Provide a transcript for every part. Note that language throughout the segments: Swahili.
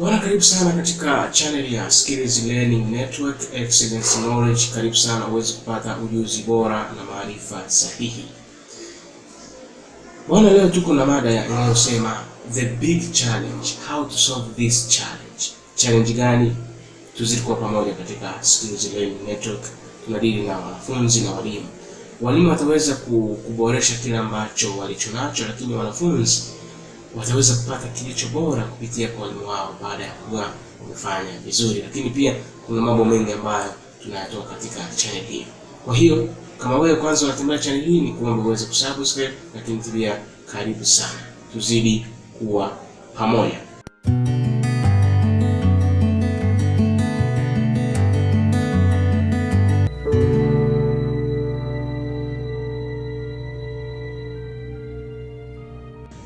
Karibu sana katika channel ya Skills Learning Network Excellence Knowledge. Karibu sana uweze kupata ujuzi bora na maarifa sahihi. Leo tuko na mada inayosema the big challenge, how to solve this challenge. Challenge gani? Tuzidi kwa pamoja katika Skills Learning Network. Tunadili na wanafunzi na walimu. Walimu wataweza kuboresha kile ambacho walichonacho, lakini wanafunzi wataweza kupata kilicho bora kupitia kwa walimu wao baada ya kuwa wamefanya vizuri. Lakini pia kuna mambo mengi ambayo tunayatoa katika channel hii. Kwa hiyo kama wewe kwanza unatembea channel hii, ni kuomba uweze kusubscribe, lakini pia karibu sana. Tuzidi kuwa pamoja.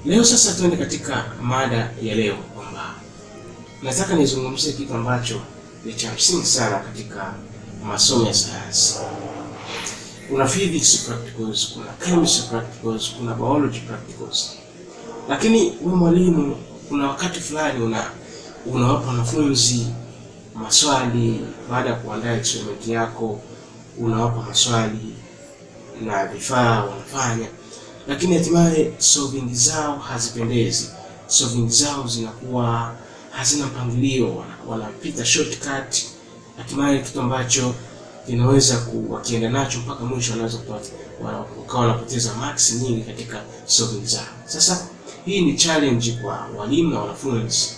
Leo sasa tuende katika mada ya leo, kwamba nataka nizungumzie kitu ambacho ni cha msingi sana katika masomo ya sayansi. Kuna physics practicals, kuna chemistry practicals, kuna biology practicals. Lakini wewe mwalimu, kuna wakati fulani unawapa wanafunzi maswali baada ya kuandaa experiment yako, unawapa maswali na vifaa wanafanya, lakini hatimaye solving zao hazipendezi. Solving zao zinakuwa hazina mpangilio, wanapita shortcut, hatimaye kitu ambacho kinaweza wakienda nacho mpaka mwisho wanaweza wakawa wanapoteza marks nyingi katika solving zao. Sasa hii ni challenge kwa walimu na wanafunzi.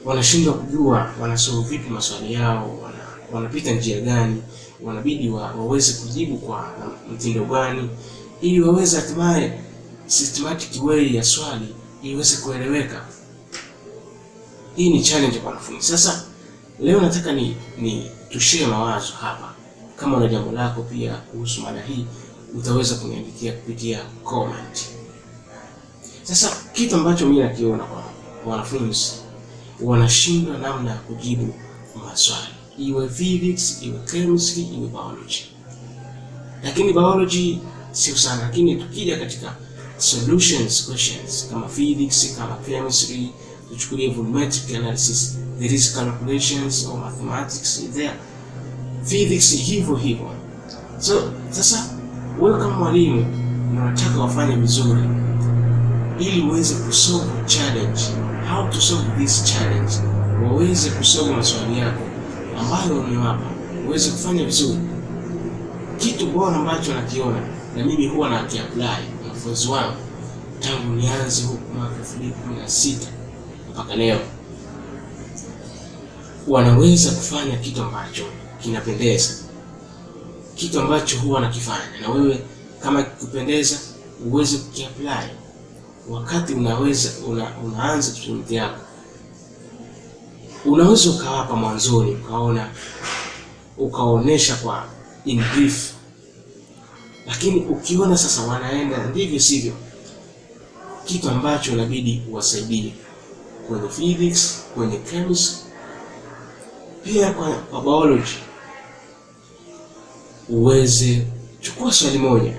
Wanashindwa kujua wanasolve vipi maswali yao, wanapita njia gani, wanabidi waweze kujibu kwa mtindo gani, ili waweze hatimaye systematic way ya swali iweze kueleweka. Hii ni challenge kwa wanafunzi. Sasa leo nataka ni tushare mawazo hapa. Kama una jambo lako pia kuhusu mada hii, utaweza kuniandikia kupitia comment. Sasa kitu ambacho mimi nakiona kwa wanafunzi, wanashindwa namna ya kujibu maswali, iwe physics, iwe chemistry, iwe biology. Lakini biology sio sana, lakini tukija katika solutions questions kama physics, kama chemistry, tuchukulie volumetric analysis, there is calculations or mathematics there. Physics hivyo. So sasa wewe kama mwalimu unataka wafanye vizuri ili uweze kusolve challenge, how to solve this challenge, waweze kusolve maswali yako ambayo umewapa, uweze kufanya vizuri. Kitu bora ambacho nakiona na mimi huwa nakiapply wanafunzi wangu tangu nianze huko mwaka 2016 mpaka leo, wanaweza kufanya kitu ambacho kinapendeza, kitu ambacho huwa nakifanya. Na wewe kama kikupendeza, uweze kukiapply wakati unaanza experiment yako. Unaweza ukawapa mwanzoni, ukaonesha kwa in brief, lakini ukiona sasa wanaenda ndivyo sivyo, kitu ambacho inabidi uwasaidie kwenye physics, kwenye chemistry, pia kwa biology. Uweze chukua swali moja,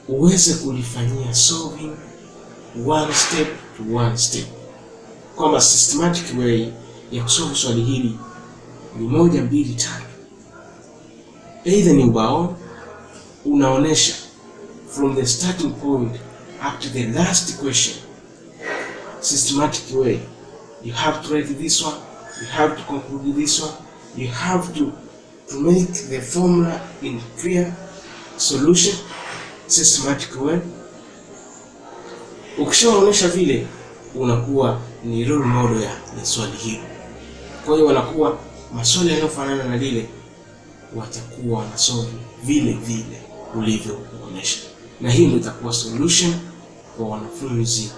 uweze kulifanyia solving one step to one step, kwamba systematic way ya kusolve swali hili ni 1, 2, 3. Either ni ubao unaonesha from the starting point up to the last question, systematic way. You have to write this one, you have to conclude this one, you have to make the formula in clear solution, systematic way. Ukishaonesha vile, unakuwa ni role model ya swali hili. Kwa hiyo wanakuwa maswali yanayofanana na lile watakuwa wanasolve vile ulivyoonyesha, na hii ndio itakuwa solution kwa wanafunzi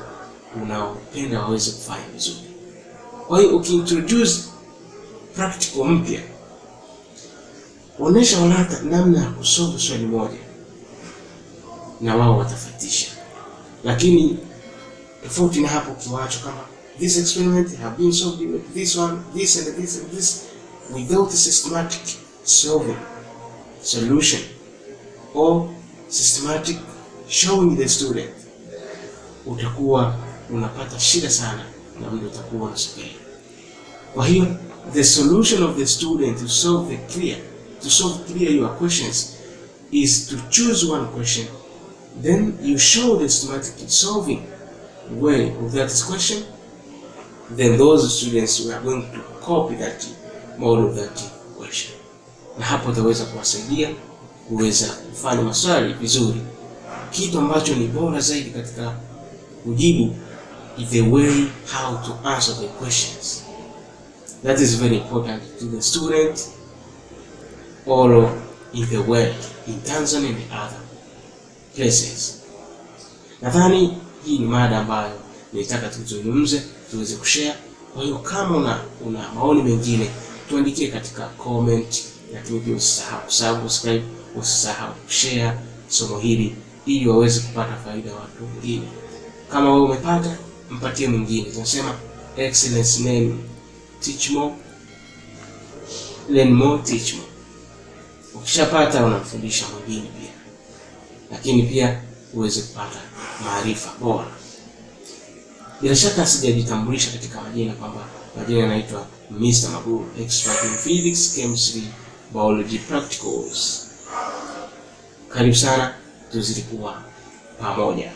unaopenda waweze kufanya vizuri. Kwa hiyo ukiintroduce practical mpya, onesha walata namna ya kusolve swali moja na wao watafuatisha. Lakini tofauti na hapo, kiwacho kama this experiment have been solved with this one, this and this and this, without a systematic solving solution or systematic showing the student, utakuwa unapata shida sana na muda utakuwa unasogea. Kwa hiyo the solution of the student to solve clear your questions is to choose one question, then you show the systematic solving way of that question, then those students who are going to copy that model of that question. Na hapo utaweza kuwasaidia kuweza kufanya maswali vizuri. Kitu ambacho ni bora zaidi katika kujibu is the way how to answer the questions. That is very important to the student all in the world, in Tanzania and other places. Nadhani hii ni mada ambayo nilitaka tuzungumze, tuweze kushare. Kwa hiyo kama una maoni mengine, tuandikie katika comment, lakini pia usisahau kusubscribe, usisahau kushare somo hili ili waweze kupata faida watu wengine. Kama wewe umepata, mpatie mwingine. Tunasema excellence name, teach more, learn more, teach more. Ukishapata unamfundisha mwingine pia, lakini pia uweze kupata maarifa bora. Bila shaka sijajitambulisha katika majina kwamba majina yanaitwa Mr. Maguru, expert in physics, chemistry, biology practicals. Karibu sana, tuzidi kuwa pamoja.